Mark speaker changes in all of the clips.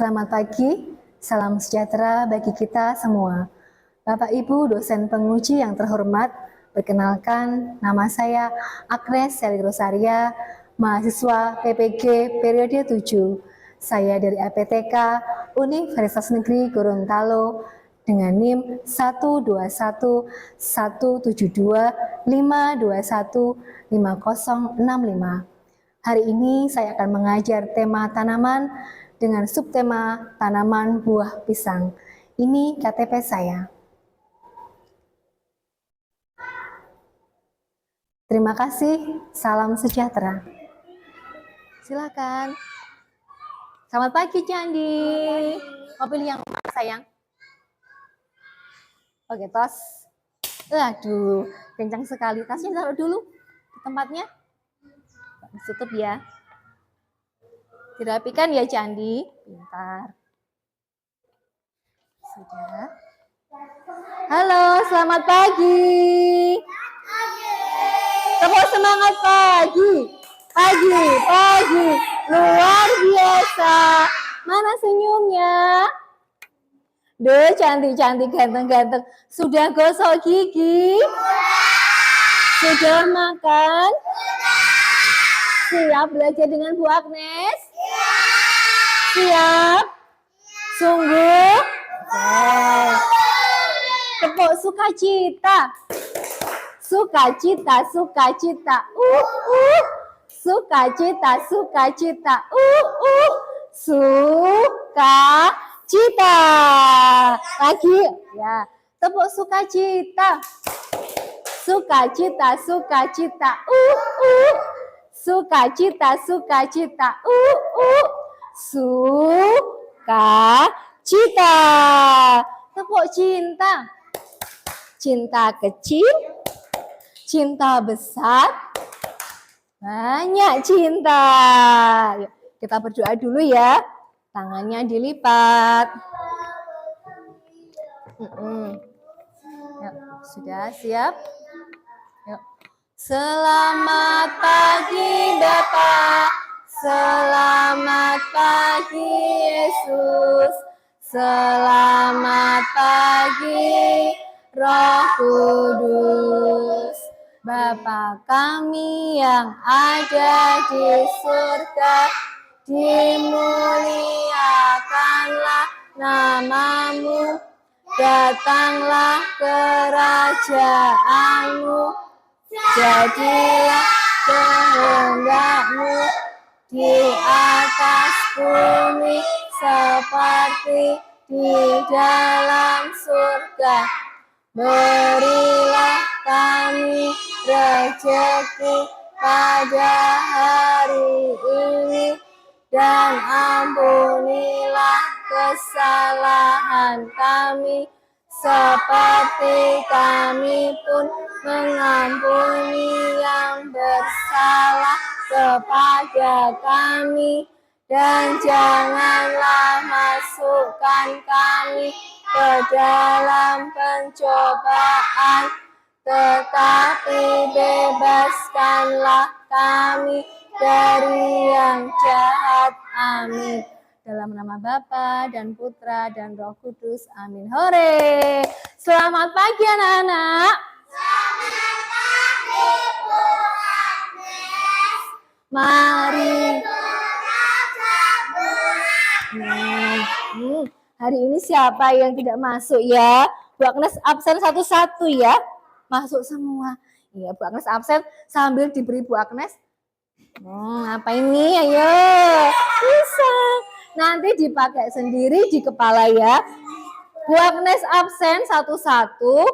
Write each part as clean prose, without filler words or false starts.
Speaker 1: Selamat pagi, salam sejahtera bagi kita semua. Bapak Ibu dosen penguji yang terhormat, perkenalkan nama saya Agnes Seli Rosaria, mahasiswa PPG periode 7. Saya dari APTK Universitas Negeri Gorontalo dengan NIM 1211725215065. Hari ini saya akan mengajar tema tanaman dengan subtema tanaman buah pisang. Ini KTP saya. Terima kasih, salam sejahtera. Silakan. Selamat pagi, Candi. Mau pilih yang mana, sayang? Oke, tos. Aduh, kencang sekali. Tasnya taruh dulu di tempatnya. Tutup ya. Dirapikan ya, Candi. Pintar. Sudah. Halo, selamat pagi. Tepuk semangat pagi. Pagi. Luar biasa. Mana senyumnya? Duh, cantik-cantik, ganteng-ganteng. Sudah gosok gigi? Sudah makan? Siap belajar dengan Bu Agnes? Siap? Sungguh? Tepuk sukacita. Sukacita. Sukacita. Lagi ya. Tepuk sukacita. Sukacita. Sukacita. Tepuk cinta. Cinta kecil, cinta besar, banyak cinta. Yuk, kita berdoa dulu ya. Tangannya dilipat. Yuk, sudah siap? Yuk. Selamat pagi Bapak, selamat pagi Yesus, selamat pagi Roh Kudus. Bapa kami yang ada di surga, dimuliakanlah namamu, datanglah kerajaanmu, jadilah kehendakmu di atas bumi seperti di dalam surga. Berilah kami rezeki pada hari ini, dan ampunilah kesalahan kami, seperti kami pun mengampuni yang bersalah kepada kami. Dan janganlah masukkan kami ke dalam pencobaan, tetapi bebaskanlah kami dari yang jahat. Amin. Dalam nama Bapa dan Putra dan Roh Kudus. Amin. Hore. Selamat pagi anak-anak.
Speaker 2: Selamat pagi Bu Agnes.
Speaker 1: Mari. Hari ini siapa yang tidak masuk ya? Bu Agnes absen satu-satu ya. Masuk semua. Iya, Bu Agnes absen sambil diberi Bu Agnes. Apa ini? Ayo. Bisa. Nanti dipakai sendiri di kepala ya. Bu Agnes absen satu-satu.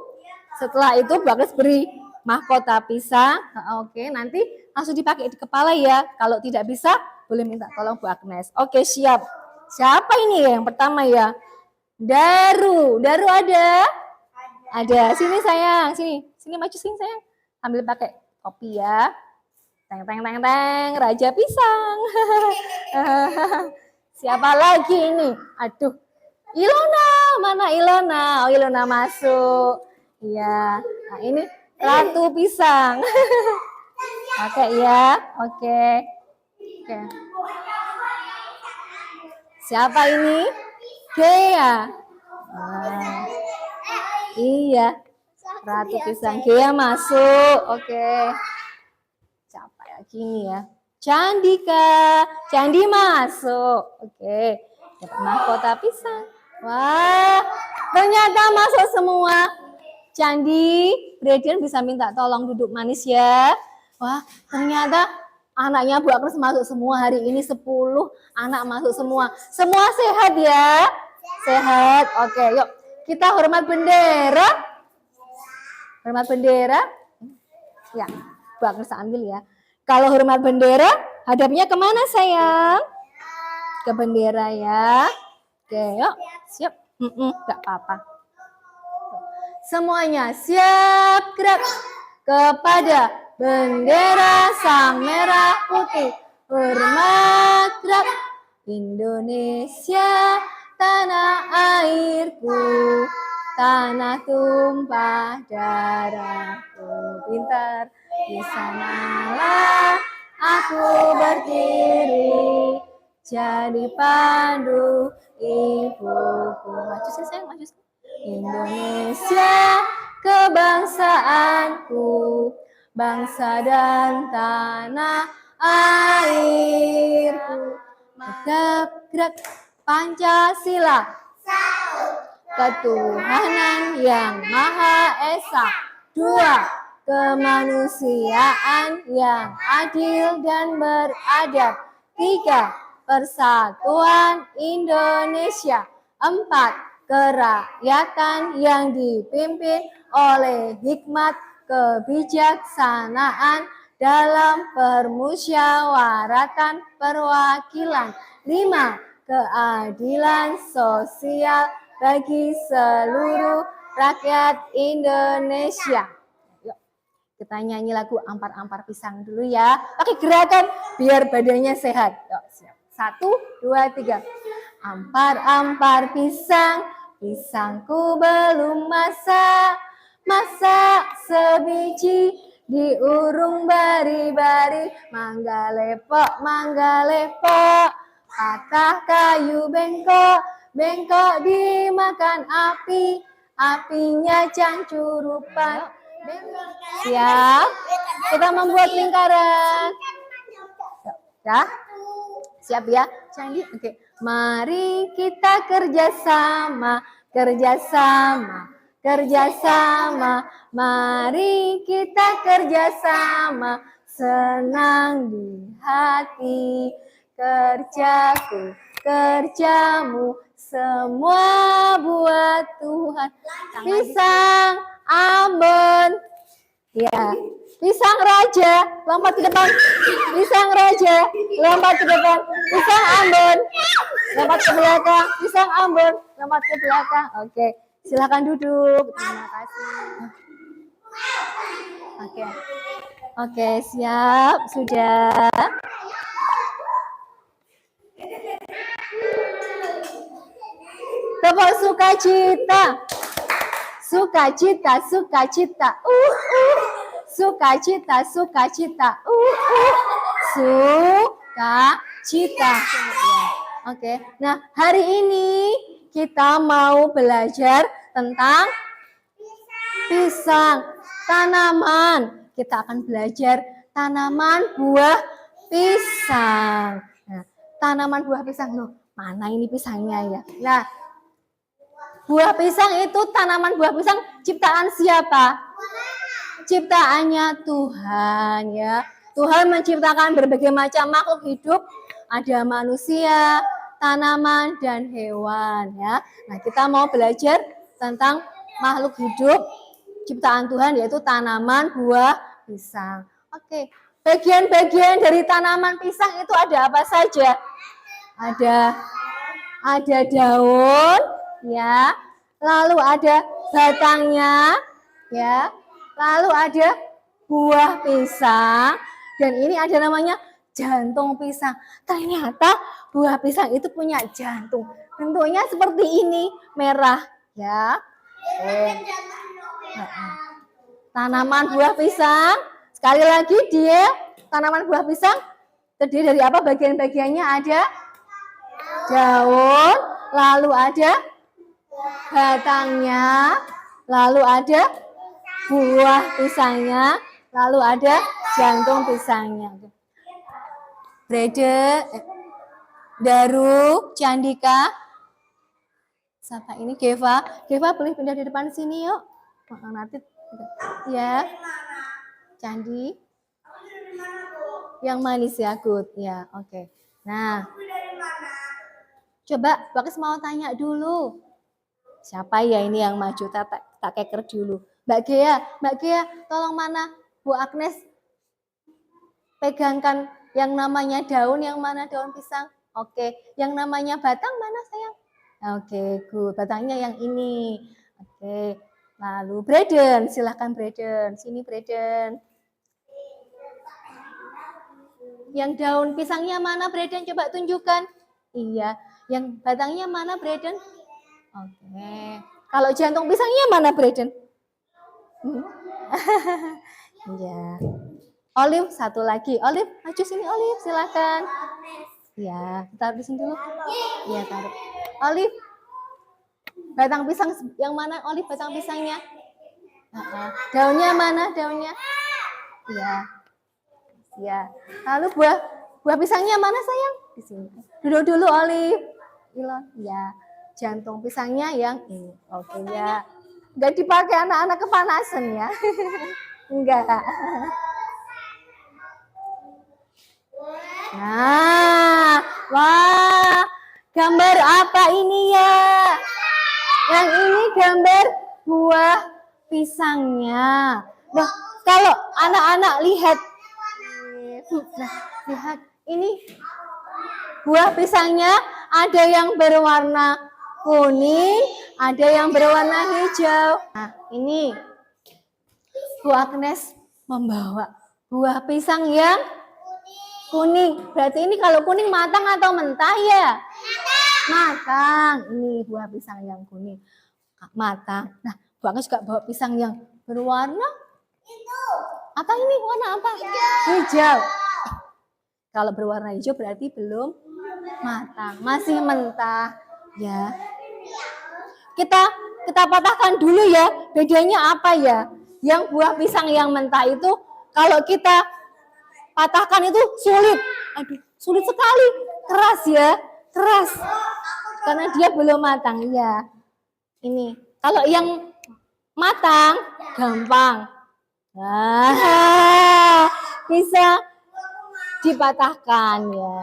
Speaker 1: Setelah itu Bu Agnes beri mahkota pisang. Oke, nanti langsung dipakai di kepala ya. Kalau tidak bisa, boleh minta tolong Bu Agnes. Oke, siap. Siapa ini yang pertama ya? Daru. Daru ada? Ada. Sini sayang, sini. Sini maju sini sayang. Sambil pakai topi ya. Teng teng teng teng, Raja Pisang. Siapa lagi ini? Aduh. Ilona, mana Ilona? Oh, Ilona masuk. Iya. Nah, ini Ratu Pisang. Pakai ya. Oke. Siapa ini? Gea. Nah, iya. Ratu pisang. Gea masuk. Oke. Siapa lagi nih ya? Candika. Candi masuk. Oke. Dapat mahkota pisang. Wah, ternyata masuk semua. Candi, Bredian bisa minta tolong duduk manis ya. Wah, ternyata anaknya Bu Agnes masuk semua hari ini 10 anak masuk semua. Semua sehat ya? Sehat. Oke, yuk kita hormat bendera. Hormat bendera. Ya, Bu Agnes ambil ya. Kalau hormat bendera, hadapnya kemana sayang? Ke bendera ya. Oke, yuk. Siap. Enggak apa-apa. Semuanya siap gerak kepada bendera sang merah putih. Hormat gerak Indonesia, tanah airku, tanah tumpah darahku. Pintar, di sanalah aku berdiri, jadi pandu ibuku. Maju sih sayang, maju sih. Indonesia, kebangsaanku, bangsa dan tanah airku. Tegap gerak Pancasila, ketuhanan yang Maha Esa. 2, kemanusiaan yang adil dan beradab. 3, persatuan Indonesia. 4, kerakyatan yang dipimpin oleh hikmat kebijaksanaan dalam permusyawaratan perwakilan. 5, keadilan sosial bagi seluruh rakyat Indonesia. Yuk, kita nyanyi lagu Ampar-ampar pisang dulu ya. Pakai gerakan biar badannya sehat. Yuk, siap. 1, 2, 3. Ampar-ampar pisang, pisangku belum masak. Masak sebiji, diurung bari-bari. Mangga lepok, patah kayu bengkok. Bengkok dimakan api, apinya cangcurupan. Siap? Kita membuat lingkaran. Ya? Siap ya? Candi. Oke. Mari kita kerjasama, kerjasama, kerjasama. Mari kita kerjasama, senang di hati. Kerjaku, kerjamu, semua buat Tuhan. Pisang Ambon. Ya, pisang raja, lompat ke depan. Pisang raja, lompat ke depan. Pisang Ambon, lompat ke belakang. Pisang Ambon, lompat ke belakang. Oke, silakan duduk. Terima kasih. Oke, siap, sudah. Tepuk sukacita. Sukacita, sukacita. Sukacita, sukacita. Sukacita. Oke. Nah, hari ini kita mau belajar tentang pisang, tanaman. Kita akan belajar tanaman buah pisang. Nah, tanaman buah pisang loh. Mana ini pisangnya ya? Nah, buah pisang itu tanaman buah pisang ciptaan siapa? Ciptaannya Tuhan ya. Tuhan menciptakan berbagai macam makhluk hidup. Ada manusia, tanaman, dan hewan ya. Nah, kita mau belajar tentang makhluk hidup ciptaan Tuhan yaitu tanaman buah pisang. Oke, bagian-bagian dari tanaman pisang itu ada apa saja? Ada daun ya, lalu ada batangnya ya, lalu ada buah pisang, dan ini ada namanya jantung pisang. Ternyata buah pisang itu punya jantung. Bentuknya seperti ini, merah ya. Tanaman buah pisang, sekali lagi dia tanaman buah pisang terdiri dari apa? Bagian-bagiannya ada daun, lalu ada batangnya, lalu ada buah pisangnya, lalu ada jantung pisangnya. Brede, Daru, Candika, siapa ini? Geva. Geva boleh pindah di depan sini yuk. Nanti ya. Candi. Yang manis ya, good. Ya, oke. Nah, coba Bakis mau tanya dulu. Siapa ya ini yang maju? Tak keker dulu. Mbak Gea, tolong mana Bu Agnes pegangkan yang namanya daun, yang mana daun pisang. Oke, yang namanya batang mana sayang? Oke, good. Batangnya yang ini. Oke, lalu Breden, silahkan Breden. Sini Breden. Yang daun pisangnya mana Breden? Coba tunjukkan. Iya, yang batangnya mana Breden? Oke. Kalau jantung pisangnya mana Breden? Iya. Olive satu lagi. Olive, maju sini Olive, silakan. Ya, taruh di sini dulu. Iya, taruh. Olive, batang pisang yang mana Olive batang pisangnya? Daunnya mana daunnya? Iya. Ya. Lalu buah pisangnya mana sayang? Di sini. Duduk dulu Olive. Ilon. Ya. Jantung pisangnya yang ini. Oke ya. Enggak dipakai anak-anak kepanasan ya. Enggak. Nah, wah, gambar apa ini ya? Yang ini gambar buah pisangnya. Nah, kalau anak-anak lihat, nah, lihat ini buah pisangnya ada yang berwarna kuning, ada yang berwarna hijau. Nah, ini Bu Agnes membawa buah pisang yang kuning. Berarti ini kalau kuning matang atau mentah ya? Matang. Ini buah pisang yang kuning. Matang. Nah, Bu Agnes juga bawa pisang yang berwarna apa ini? Warna apa? Hijau. Kalau berwarna hijau berarti belum matang, masih mentah ya. Kita patahkan dulu ya. Bedanya apa ya? Yang buah pisang yang mentah itu kalau kita patahkan itu sulit. Aduh, sulit sekali. Keras ya, keras. Karena dia belum matang ya. Ini. Kalau yang matang gampang. Nah, bisa dipatahkan ya.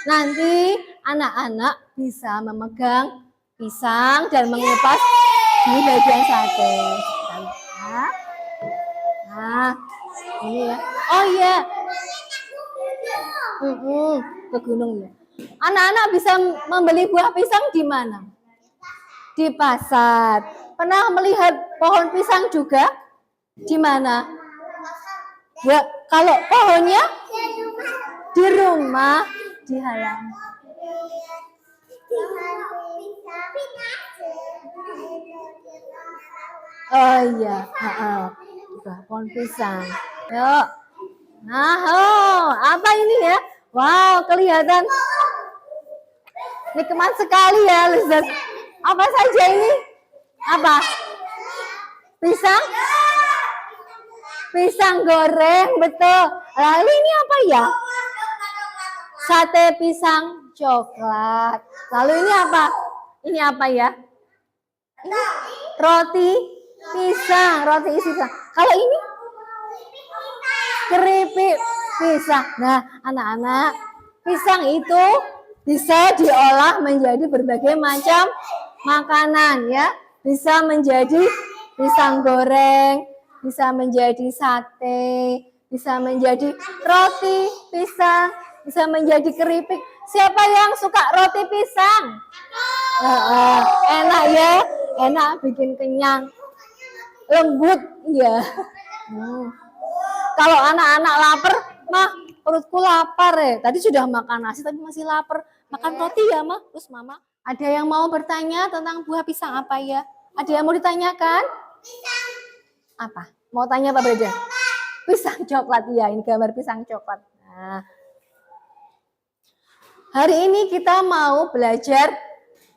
Speaker 1: Nanti anak-anak bisa memegang pisang dan mengupas di bagian sate. Nah, ini ya. Oh iya. Ke gunung ya. Anak-anak bisa membeli buah pisang di mana? Di pasar. Pernah melihat pohon pisang juga? Di mana? Ya, kalau pohonnya di rumah, di halaman. Oh iya, pohon pisang. Yuk. Nah, apa ini ya? Wow, kelihatan nikmat sekali ya, Lizard. Apa saja ini? Apa? Pisang? Pisang goreng, betul. Lalu ini apa ya? Sate pisang coklat. Lalu ini apa? Ini apa ya? Ini roti pisang, roti isi pisang. Kalau ini keripik pisang. Nah, anak-anak, pisang itu bisa diolah menjadi berbagai macam makanan ya. Bisa menjadi pisang goreng, bisa menjadi sate, bisa menjadi roti pisang, bisa menjadi keripik. Siapa yang suka roti pisang? Enak ya, enak, bikin kenyang, lembut ya. Kalau anak-anak lapar, mah perutku lapar ya. Tadi sudah makan nasi tapi masih lapar. Makan roti ya mah. Terus mama, ada yang mau bertanya tentang buah pisang apa ya? Ada yang mau ditanyakan? Pisang. Apa? Mau tanya Pak Breda? Pisang coklat ya. Ini gambar pisang coklat. Nah, Hari ini kita mau belajar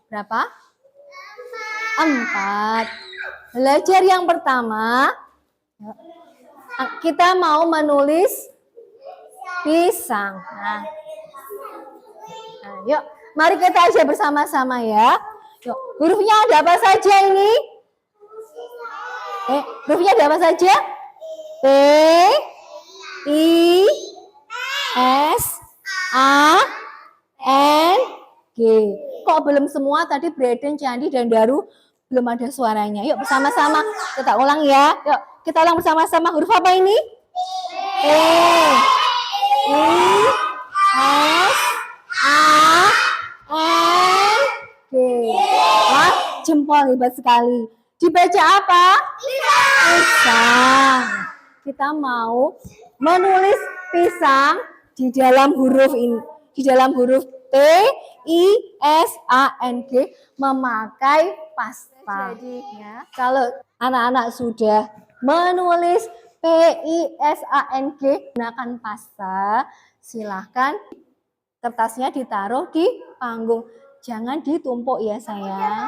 Speaker 1: berapa? 4. Belajar yang pertama, kita mau menulis pisang. Nah, yuk, mari kita aja bersama-sama ya. Yuk, hurufnya ada apa saja ini? Hurufnya ada apa saja? P, I, S, A, N, G. Kok belum semua? Tadi Braden, Candi, dan Daru belum ada suaranya. Yuk bersama-sama kita ulang ya. Yuk kita ulang bersama-sama. Huruf apa ini? P, I, S, A, N, G. Wah, jempol hebat sekali. Dibaca apa? Pisang. Kita mau menulis pisang di dalam huruf ini, di dalam huruf P, I, S, A, N, G memakai pasta. Jadi ya, kalau anak-anak sudah menulis P, I, S, A, N, G gunakan pasta, silahkan kertasnya ditaruh di panggung. Jangan ditumpuk ya sayang.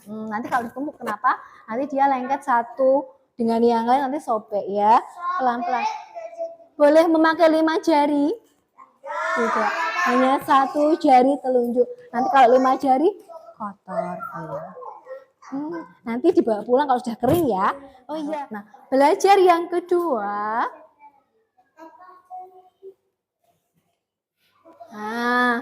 Speaker 1: Nanti kalau ditumpuk kenapa? Nanti dia lengket satu dengan yang lain, nanti sobek ya. Pelan-pelan. Boleh memakai 5 jari? Tidak. Hanya 1 jari telunjuk. Nanti kalau 5 jari kotor. Nanti dibawa pulang kalau sudah kering ya. Oh iya. Nah, belajar yang kedua. Nah,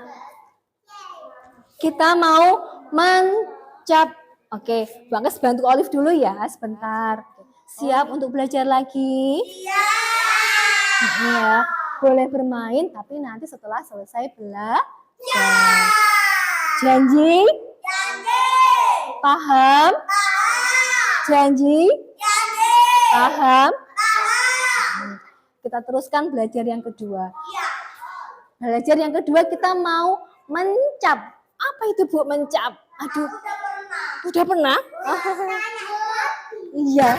Speaker 1: kita mau mencap. Oke, Bangkes bantu Olive dulu ya sebentar. Siap untuk belajar lagi? Iya. Ya, boleh bermain tapi nanti setelah selesai belajar. Janji? Janji. Paham? Paham. Janji? Janji. Paham? Paham. Kita teruskan belajar yang kedua. Iya. Belajar yang kedua kita mau mencap. Apa itu Bu mencap? Aduh. Udah pernah? Iya.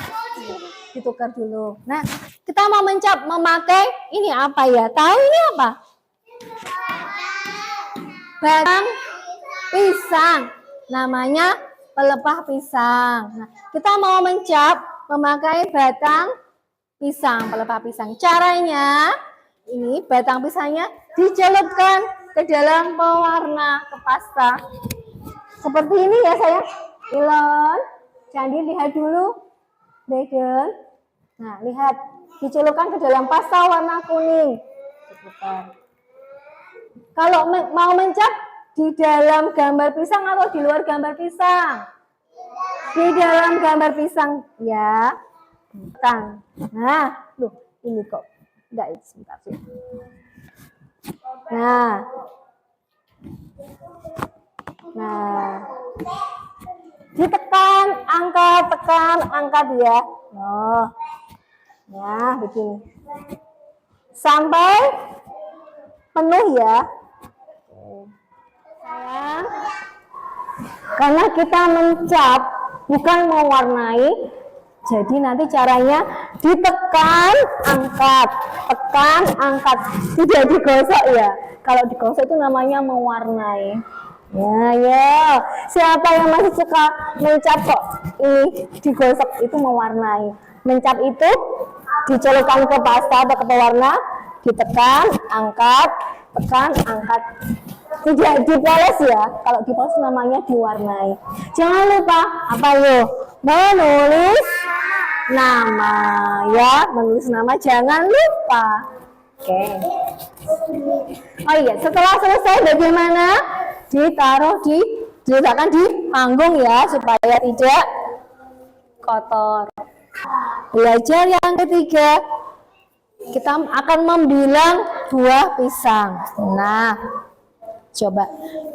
Speaker 1: Ditukar dulu. Nah, kita mau mencap memakai ini apa ya? Tahu ini apa? Batang pisang. Namanya pelepah pisang. Nah, kita mau mencap memakai batang pisang, pelepah pisang. Caranya ini batang pisangnya dicelupkan ke dalam pewarna ke pasta. Seperti ini ya sayang. Ilon, Candi lihat dulu. Braden. Nah, lihat. Dicelupkan ke dalam pasta warna kuning. Kalau mau mencap di dalam gambar pisang atau di luar gambar pisang? Di dalam gambar pisang ya. Nah, loh, ini kok. Enggak, sebentar sih. Nah, ditekan, angkat ya. Oh, ya begini. Sampai penuh ya. Sayang, karena kita mencap bukan mewarnai, jadi nanti caranya ditekan, angkat, tekan, angkat, tidak digosok ya. Kalau digosok itu namanya mewarnai. Ya, siapa yang masih suka mencap kok ini digosok itu mewarnai. Mencap itu dicelupkan ke pasta atau ke pewarna, ditekan, angkat, tekan, angkat. Tidak dipoles ya, kalau dipoles namanya diwarnai. Jangan lupa apa yuk? Menulis nama ya, menulis nama jangan lupa. Oke. Oh iya, setelah selesai bagaimana? Diletakkan di panggung ya supaya tidak kotor. Belajar yang ketiga, kita akan membilang buah pisang. Nah, coba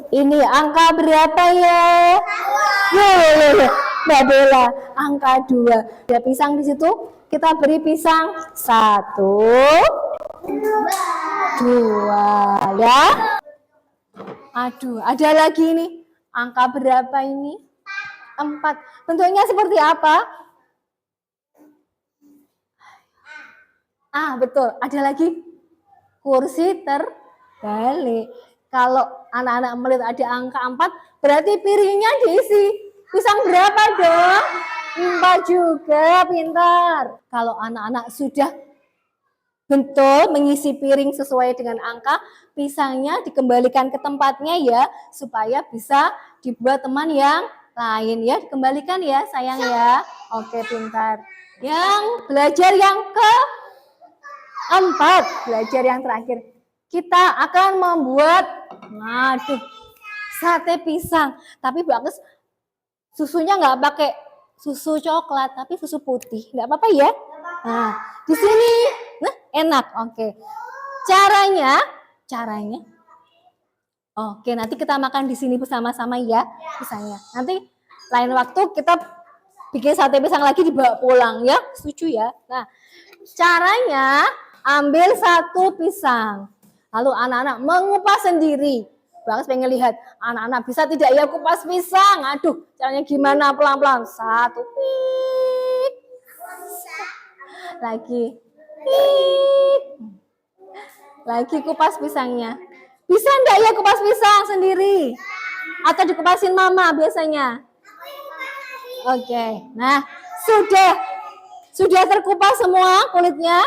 Speaker 1: ini angka berapa ya? Mbak Bella, angka 2. Ada pisang di situ, kita beri pisang 1, 2 ya. Aduh, ada lagi nih. Angka berapa ini? 4. Bentuknya seperti apa? Betul. Ada lagi kursi terbalik. Kalau anak-anak melihat ada angka 4, berarti piringnya diisi pisang berapa dong? 4 juga, pintar. Kalau anak-anak sudah betul mengisi piring sesuai dengan angka, pisangnya dikembalikan ke tempatnya ya, supaya bisa dibuat teman yang lain ya. Dikembalikan ya sayang ya. Oke, pintar. Yang belajar yang keempat, belajar yang terakhir. Kita akan membuat, sate pisang. Tapi Bu Agnes susunya nggak pakai susu coklat, tapi susu putih. Nggak apa-apa ya? Nah, di sini, enak. Oke. Caranya. Oke, nanti kita makan di sini bersama-sama ya, pisangnya. Nanti lain waktu kita bikin sate pisang lagi dibawa pulang ya, setuju ya? Nah, caranya ambil 1 pisang, lalu anak-anak mengupas sendiri. Bang pengen lihat anak-anak bisa tidak ya kupas pisang. Aduh, caranya gimana? Pelan-pelan. 1, lagi, lagi kupas pisangnya. Bisa enggak ya kupas pisang sendiri? Atau dikupasin mama biasanya? Oke, nah sudah terkupas semua kulitnya.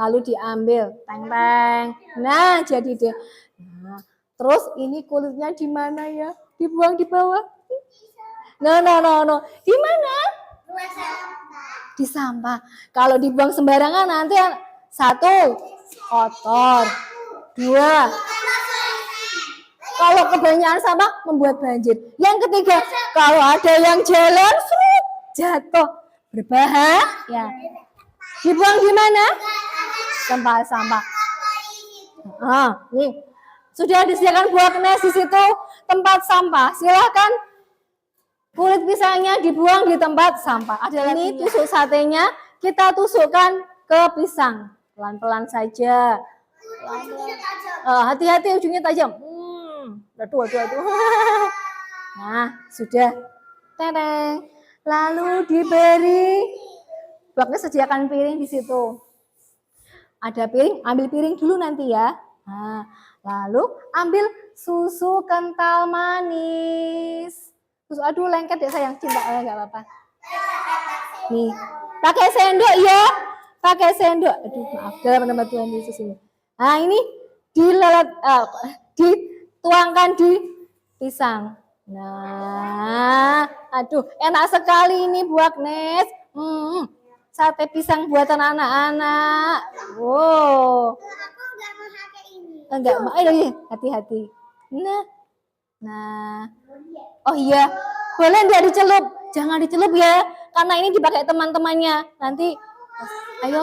Speaker 1: Lalu diambil, teng-teng. Nah, jadi deh. Nah, terus ini kulitnya di mana ya? Dibuang di bawah. No. Di mana? Di sampah. Kalau dibuang sembarangan nanti 1 kotor, 2 kalau kebanyakan sampah membuat banjir. Yang ketiga, kalau ada yang jalan jatuh berbahaya. Dibuang di mana? Tempat sampah. Nih sudah disediakan Bu Agnes di situ tempat sampah. Silakan kulit pisangnya dibuang di tempat sampah. Ada ini tusuk satenya, kita tusukkan ke pisang. Pelan-pelan saja. Hati-hati ujungnya tajam. Aduh. Nah, sudah. Tereng. Lalu diberi. Bu Agnes sediakan piring di situ. Ada piring, ambil piring dulu nanti ya. Nah, lalu ambil susu kental manis. Susu, aduh lengket ya sayang, cinta enggak apa-apa. Nih, pakai sendok ya. Pakai sendok. Aduh, maaf dalam nama Tuhan Yesus ini. Nah, ini dituangkan di pisang. Nah, aduh, enak sekali ini Bu Agnes. Sate pisang buatan anak-anak. Wow.
Speaker 2: Aku nggak mau pakai ini.
Speaker 1: Enggak, hati-hati. Nah. Oh iya, boleh enggak dicelup? Jangan dicelup ya, karena ini dipakai teman-temannya. Nanti, ayo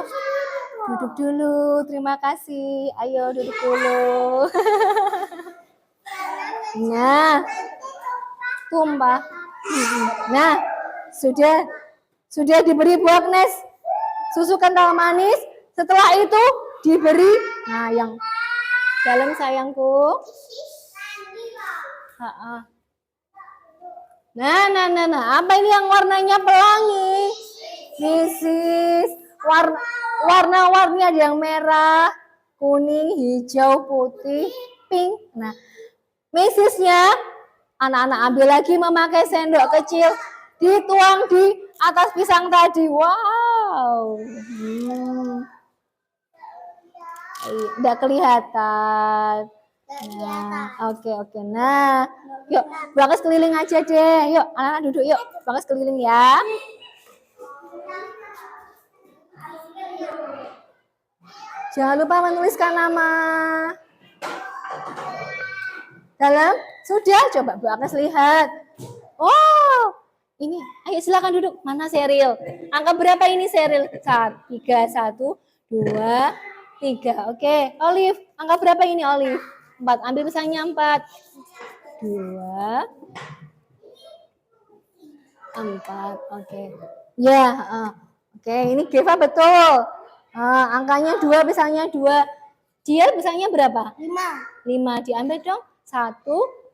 Speaker 1: duduk dulu. Terima kasih. Ayo duduk dulu. Nah, tumpah. Nah, sudah diberi Bu Agnes susu kental manis. Setelah itu diberi, nah yang dalam sayangku. Nah, apa ini yang warnanya pelangi? Misis. Warna-warni ada yang merah, kuning, hijau, putih, pink. Nah, misisnya anak-anak ambil lagi memakai sendok kecil, dituang di atas pisang tadi. Wow. Tidak kelihatan. Nah, oke. Nah, yuk, Bagas keliling aja deh. Yuk, anak-anak duduk yuk. Bagas keliling ya. Jangan lupa menuliskan nama. Dalam? Sudah, coba Bu Agnes lihat. Oh, ini. Ayo silakan duduk. Mana Seril? Angka berapa ini Seril? 3, 1, 2, 3. Oke, Olive. Angka berapa ini Olive? 4. Ambil pisangnya 4. 2, 4. Oke. Ya, oke. Ini Geva betul. Angkanya 2, pisangnya 2. Dia pisangnya berapa? 5. Diambil dong. 1,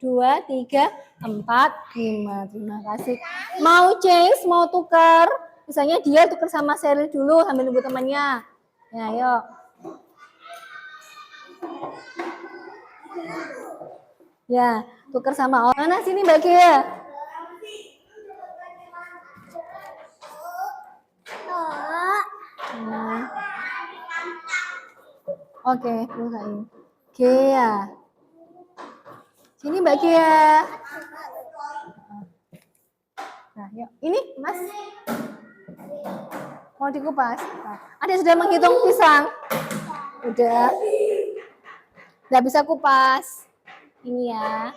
Speaker 1: 2, 3, 4, 5. Terima kasih. Mau change, mau tukar? Misalnya dia tukar sama Seril dulu sambil nunggu temannya. Ya, yuk. Ya, tuker sama orang. Mana sini Mbak Kia? Nah. Oke, bukain. Kia. Sini Mbak Kia. Nah, yuk. Ini Mas. Mau dikupas? Nah, ada sudah menghitung pisang? Udah. Nggak bisa kupas. Ini ya.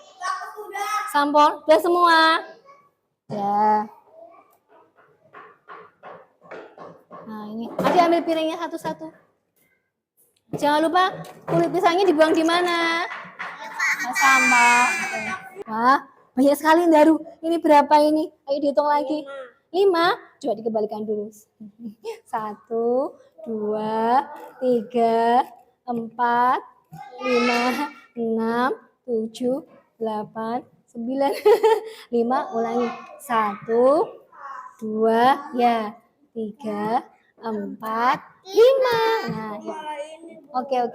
Speaker 1: Sampel, udah semua. Ya. Nah, ini. Adik ambil piringnya satu-satu. Jangan lupa kulit pisangnya dibuang di mana? Sampah. Wah, banyak sekali Daru. Ini berapa ini? Ayo dihitung lagi. 5. Coba dikembalikan dulu. 1, 2, 3, 4, 5, 6, 7, 8, 9. 5, ulangi. 1, 2, ya. 3, 4, 5. Nah, ya. Oke.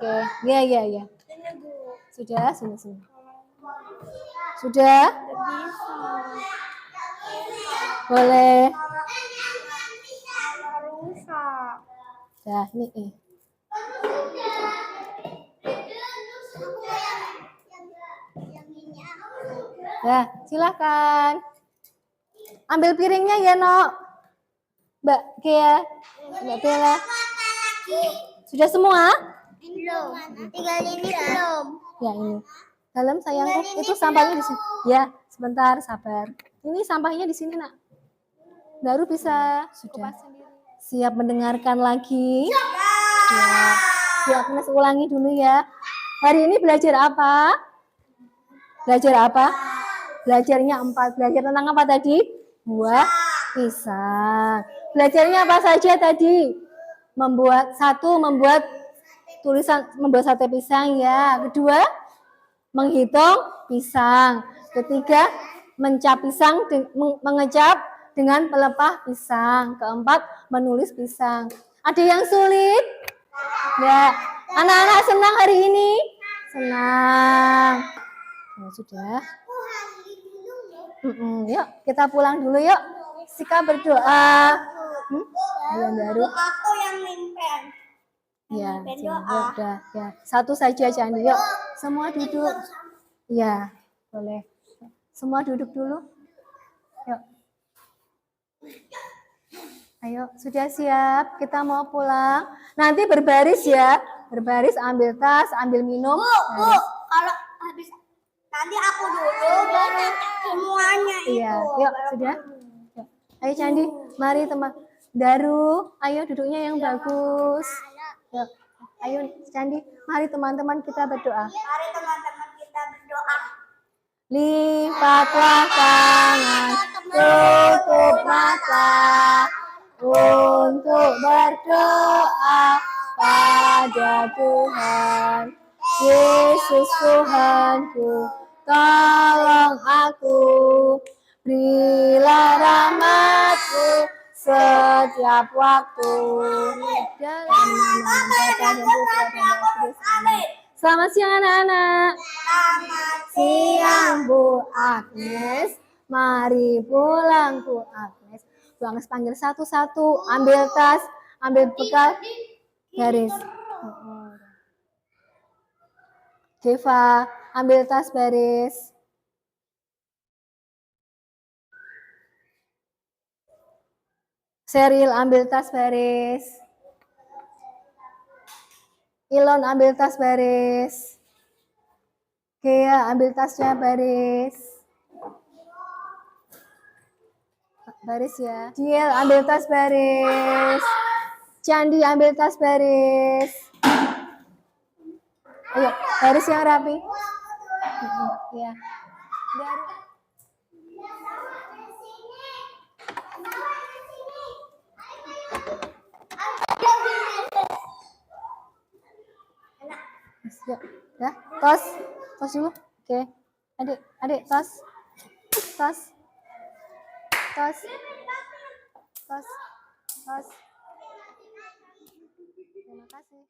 Speaker 1: Ya. Sudah, sini. Sudah? Boleh. Dah, ini. Ya, silakan. Ambil piringnya ya, Nok. Mbak Kia, Mbak Bella. Sudah semua?
Speaker 2: Belum. Tinggal ini belum.
Speaker 1: Ya, ini. Dalam sayangku, itu sampahnya di sini. Ya, sebentar, sabar. Ini sampahnya di sini, Nak. Baru bisa. Sudah. Siap mendengarkan lagi? Ya. Bu Agnes ulangi dulu ya. Hari ini belajar apa? Belajarnya 4. Belajar tentang apa tadi? Buah pisang. Belajarnya apa saja tadi? Membuat tulisan membuat sate pisang ya. Kedua, menghitung pisang. Ketiga, mengecap dengan pelepah pisang. Keempat, menulis pisang. Ada yang sulit? Ya. Anak-anak senang hari ini? Senang. Ya, sudah. Yuk, kita pulang dulu yuk. Sika berdoa. Baru.
Speaker 2: Aku yang mimpen.
Speaker 1: Ya, udah. Ya, satu saja Candi. Yuk, semua duduk. Ya, boleh. Semua duduk dulu. Yuk. Ayo, sudah siap? Kita mau pulang. Nanti berbaris ya. Berbaris, ambil tas, ambil minum.
Speaker 2: Bu, kalau habis nanti aku dulu baru semuanya itu.
Speaker 1: Iya, yuk, sudah. Yuk. Ayo Candi, mari teman. Daru, ayo duduknya yang bagus. Yuk. Ayo Candi, mari teman-teman kita berdoa.
Speaker 2: Mari teman-teman kita berdoa.
Speaker 1: Lipatlah tangan, tutup mata untuk berdoa pada Tuhan. Yesus Tuhanku, tolong aku, berilah rahmat-Mu setiap waktu. Dalam nama Bapa dan Putra dan Roh Kudus. Amin. Selamat siang anak-anak.
Speaker 2: Selamat
Speaker 1: Siang Bu Agnes. Mari pulang Bu Agnes. Bu Agnes panggil satu-satu. Ambil tas, ambil bekal. Baris. Deva, ambil tas baris. Seril, ambil tas baris. Ilon, ambil tas baris. Gea, ambil tasnya baris. Baris ya. Jiel, ambil tas baris. Candi, ambil tas baris. Ayo, baris yang rapi. Ya. Ya, tos dulu. Oke. Adik, tos. Terima kasih.